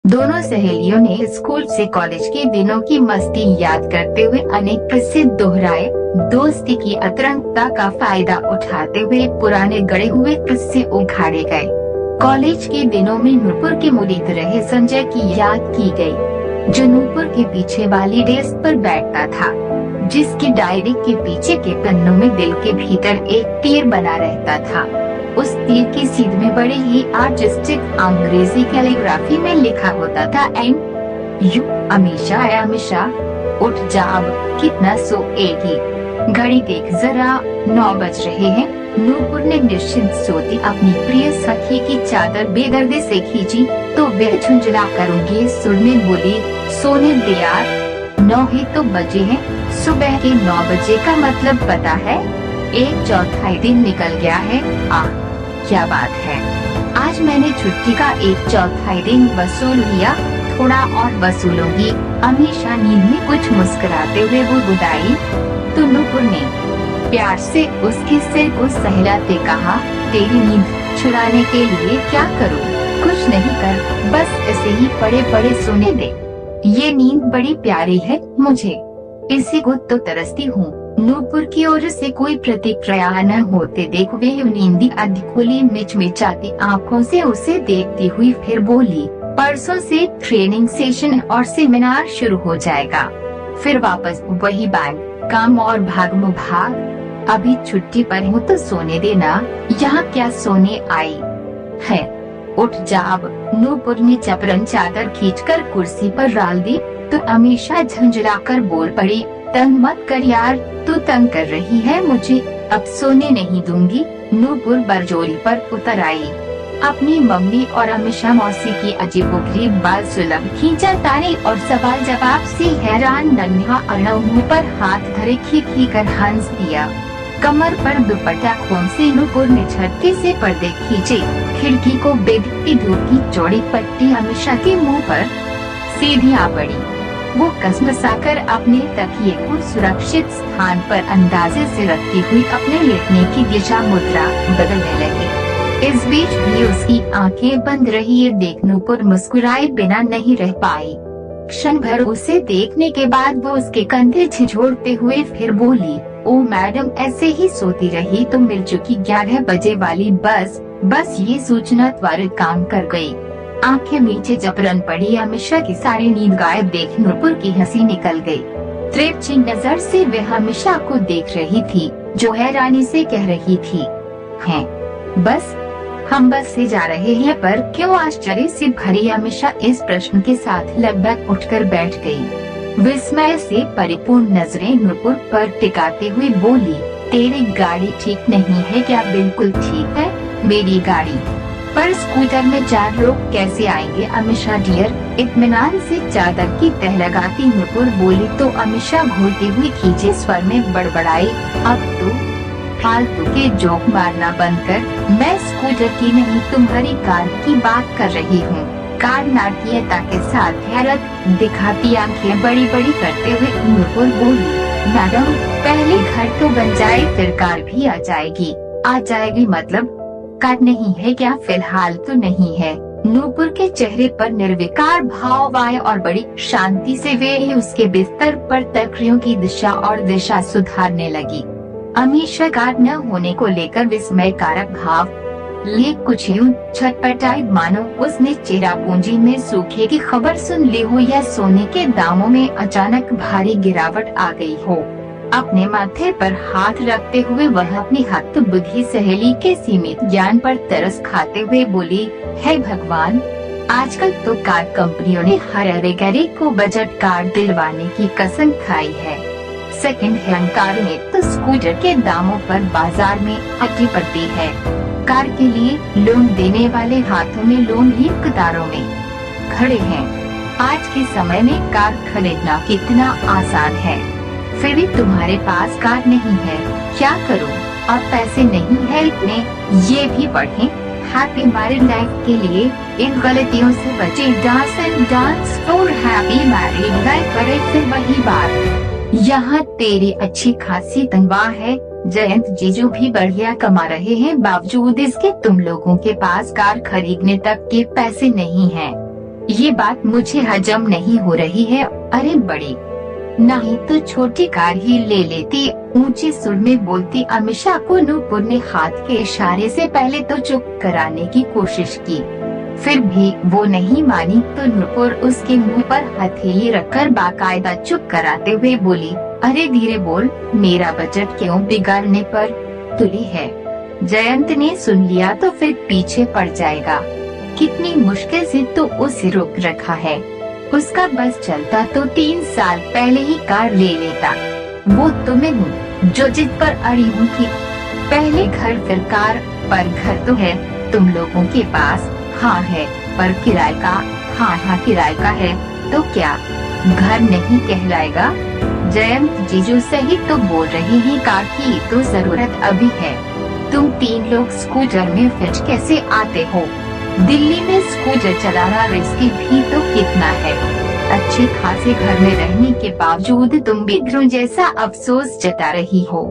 दोनों सहेलियों ने स्कूल से कॉलेज के दिनों की मस्ती याद करते हुए अनेक किस्से दोहराए। दोस्ती की अतरंगता का फायदा उठाते हुए पुराने गड़े हुए किस्से उखाड़े गए। कॉलेज के दिनों में नूपुर के मुरीद रहे संजय की याद की गई, जो नूपुर के पीछे वाली डेस्क पर बैठता था, जिसकी डायरी के पीछे के पन्नों में दिल के भीतर एक तीर बना रहता था। उस तीर की सीध में बड़े ही आर्टिस्टिक अंग्रेजी कैलीग्राफी में लिखा होता था यू अमीशा अमीशा उठ जा, अब कितना सोएगी, घड़ी देख जरा 9 बज रहे हैं। नूपुर ने निश्चिंत सोती अपनी प्रिय सखी की चादर बेदर्दी से खींची तो वह झुंझला कर उनके सुर में बोली, सोने दे यार, 9 ही तो बजे हैं। सुबह के 9 बजे का मतलब पता है? 1/4 दिन निकल गया है। क्या बात है, आज मैंने छुट्टी का 1/4 दिन वसूल लिया, थोड़ा और वसूलूंगी। अमीशा नींद में कुछ मुस्कुराते हुए वो बुदाई तो नूपुर ने प्यार से उसके सिर को सहलाते कहा, तेरी नींद छुड़ाने के लिए क्या करूं? कुछ नहीं कर, बस ऐसे ही पड़े पड़े सोने दे। ये नींद बड़ी प्यारी है मुझे, इसी को तो तरसती हूँ। नूपुर की ओर से कोई प्रतिक्रिया न होते देख वे नींदी अध खुली मिचमिचाती आँखों से उसे देखती हुई फिर बोली, परसों से ट्रेनिंग सेशन और सेमिनार शुरू हो जाएगा, फिर वापस वही बैंक, काम और भागम भाग। अभी छुट्टी पर हूँ तो सोने देना, यहाँ क्या सोने आई है, उठ जा अब। नूपुर ने चपरन चादर खींचकर कुर्सी पर डाल दी तो अमीशा झंझलाकर बोल पड़ी, तंग मत कर यार, तू तंग कर रही है मुझे, अब सोने नहीं दूंगी। नूपुर बरजोरी पर उतर आई। अपनी मम्मी और अमीशा मौसी की अजीबोगरीब बात सुलभ खींचातानी और सवाल जवाब से हैरान नन्हा अर्णव मुँह पर हाथ धरे खी कर हंस दिया। कमर पर दुपट्टा खोल से नूपुर ने झटके से पर्दे खींचे। खिड़की को बेधती धूप की चौड़ी पट्टी अमीशा के मुँह पर सीधी आ पड़ी। वो कसमसाकर अपने तकिए को सुरक्षित स्थान पर अंदाजे से रखती हुई अपने लेटने की दिशा मुद्रा बदलने लगी। इस बीच भी उसकी आंखें बंद रही। ये देख नूपुर मुस्कुराए बिना नहीं रह पाई। क्षण भर उसे देखने के बाद वो उसके कंधे झिझोड़ते हुए फिर बोली, ओ मैडम, ऐसे ही सोती रही तो मिल चुकी 11 बजे वाली बस ये सूचना त्वरित काम कर गई। आंखें नीचे जबरन पड़ी। अमीशा की सारी नींद गायब देख नूपुर की हंसी निकल गई। तिरछी नजर से वह अमीशा को देख रही थी, जो हैरानी से कह रही थी, हैं, बस हम बस से जा रहे हैं, पर क्यों? आश्चर्य से भरी अमीशा इस प्रश्न के साथ लगभग उठकर बैठ गई। विस्मय से परिपूर्ण नजरें नूपुर पर टिकाते हुए बोली, तेरी गाड़ी ठीक नहीं है क्या? बिल्कुल ठीक है मेरी गाड़ी, पर स्कूटर में 4 लोग कैसे आएंगे? अमीशा डियर, इत्मीनान से चादर की तह लगाती नूपुर बोली तो अमीशा घूरती हुई खींचे स्वर में बड़बड़ाई, अब तो फालतू के जोक मारना बंद कर, मैं स्कूटर की नहीं तुम्हारी कार की बात कर रही हूँ। कार नाटकीयता के साथ हैरत दिखाती आंखें बड़ी बड़ी करते हुए नूपुर बोली, मैडम, पहले घर तो बन जाए फिर कार भी आ जाएगी। आ जाएगी मतलब कार नहीं है क्या? फिलहाल तो नहीं है। नूपुर के चेहरे पर निर्विकार भाव आए और बड़ी शांति से वे उसके बिस्तर पर तकियों की दिशा और दिशा सुधारने लगी। अमीशा कार न होने को लेकर विस्मयकारक भाव लिए कुछ यूं छटपटाई मानो उसने चेरा पूंजी में सूखे की खबर सुन ली हो या सोने के दामों में अचानक भारी गिरावट आ गई हो। अपने माथे पर हाथ रखते हुए वह अपनी हत बुद्धि सहेली के सीमित ज्ञान पर तरस खाते हुए बोली, हे भगवान, आजकल तो कार कंपनियों ने हर अरेगरे को बजट कार दिलवाने की कसम खाई है। सेकंड हैंड कार में तो स्कूटर के दामों पर बाजार में अटी पड़ती है। कार के लिए लोन देने वाले हाथों में लोन ही कतारों में खड़े हैं। आज के समय में कार खरीदना कितना आसान है, फिर भी तुम्हारे पास कार नहीं है, क्या करूं? अब पैसे नहीं है इतने, ये भी पढ़ें, हैप्पी मैरिड लाइफ के लिए इन गलतियों से बचे, dance for happy married life करे, फिर वही बात। यहाँ तेरी अच्छी खासी तनख्वाह है, जयंत जीजू भी बढ़िया कमा रहे हैं, बावजूद इसके तुम लोगों के पास कार खरीदने तक के पैसे नहीं हैं। ये बात मुझे हजम नहीं हो रही है। अरे बड़ी, नहीं तो छोटी कार ही ले लेती, ऊंचे सुर में बोलती अमीषा को नूपुर ने हाथ के इशारे से पहले तो चुप कराने की कोशिश की, फिर भी वो नहीं मानी तो नूपुर उसके मुंह पर हथेली रखकर बाकायदा चुप कराते हुए बोली, अरे धीरे बोल, मेरा बजट क्यों बिगाड़ने पर तुली है। जयंत ने सुन लिया तो फिर पीछे पड़ जाएगा। कितनी मुश्किल से तो उसे रोक रखा है। उसका बस चलता तो 3 साल पहले ही कार ले लेता। वो तो मैं हूँ जो जिद पर अड़ी हूँ कि पहले घर फिर कार, पर घर तो है तुम लोगों के पास। हाँ है, पर किराए का। हाँ किराए का है तो क्या घर नहीं कहलाएगा। जयंत जीजू सही तो बोल रहे हैं, कार की तो जरूरत अभी है। तुम 3 लोग स्कूटर में फिर कैसे आते हो। दिल्ली में स्कूटर चलाना रिस्की भी तो कितना है। अच्छे खासे घर में रहने के बावजूद तुम बिखरों जैसा अफसोस जता रही हो।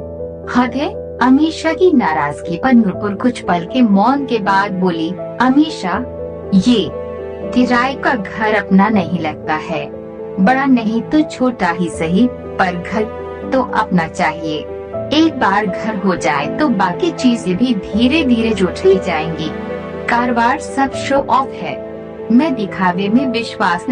हद है। अमीषा की नाराजगी पर नूपुर कुछ पल के मौन के बाद बोली, अमीषा, ये किराए का घर अपना नहीं लगता है। बड़ा नहीं तो छोटा ही सही, पर घर तो अपना चाहिए। एक बार घर हो जाए तो बाकी चीजें भी धीरे धीरे जुट ही जाएंगी। कारवार सब शो ऑफ है। मैं दिखावे में विश्वास